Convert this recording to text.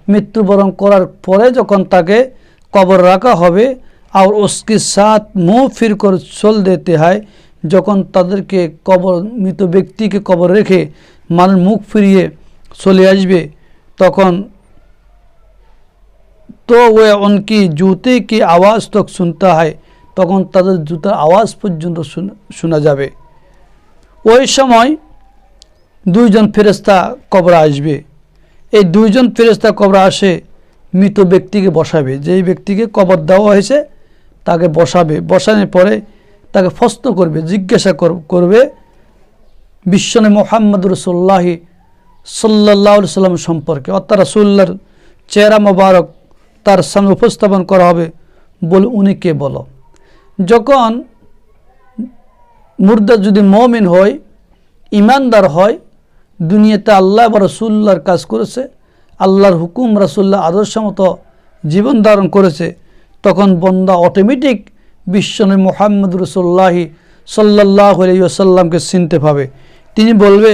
मृत्युबरण करार परे जखन ताके कबर रखा होबे और उसके साथ मुँह फिर कर चल देते हैं जखन तादेरके कबर मृत व्यक्ति के कबर रेखे मानुष मुख फिरिए चले आसबे तखन तो वह उनकी जूते की आवाज़ तक सुनता है तखन तादेर जूतार आवाज़ पर्यन्त शोना जाबे। ওই সময় দুইজন ফেরেশতা কবরে আসবে। এই দুইজন ফেরেশতা কবরে আসে মৃত ব্যক্তিকে বসাবে, যেই ব্যক্তিকে কবর দেওয়া হয়েছে তাকে বসাবে। বসানোর পরে তাকে প্রশ্ন করবে, জিজ্ঞাসা করবে বিশ্বনবী মুহাম্মদ রাসূলুল্লাহ সাল্লাল্লাহু আলাইহি সাল্লাম সম্পর্কে, অর্থাৎ রাসূলুল্লাহর চেহারা মোবারক তার সামনে উপস্থাপন করা হবে। বলে উনি কে বলো। যখন मुर्दा যদি মুমিন হয়, ईमानदार হয়, দুনিয়াতে আল্লাহ বা রাসূলুল্লাহর কাজ করেছে, আল্লাহর হুকুম রাসূলুল্লাহ আদর্শ মতো জীবন ধারণ করেছে, তখন বন্দা অটোমেটিক বিশ্বনবী মুহাম্মদ রাসূলুল্লাহ সাল্লাল্লাহু আলাইহি ওয়াসাল্লামকে চিনতে পাবে। তিনি বলবে